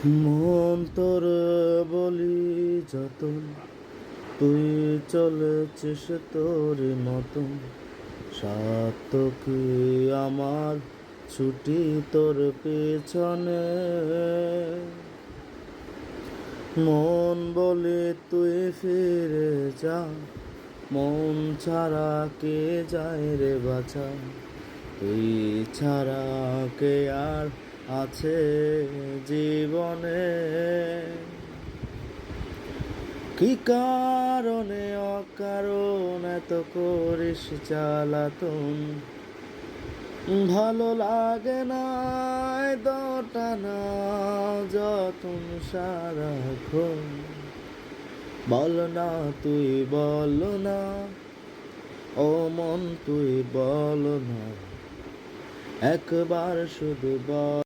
মন তোর বলি যতন, তুই চলেছিস তোর মতন। সার্থকী আমার ছুটি তোর পেছনে। মন বলে তুই ফিরে যা, মন ছাড়া কে যায় রে বাছা। তুই ছাড়া কে আর আছে জীবনে। কি কারণে অকারণ এত করিস জ্বালাতন? ভালো লাগে না দোটানা যতন সারাক্ষণ। বল না তুই বল না, ও মন তুই বল না, একবার শুধু বল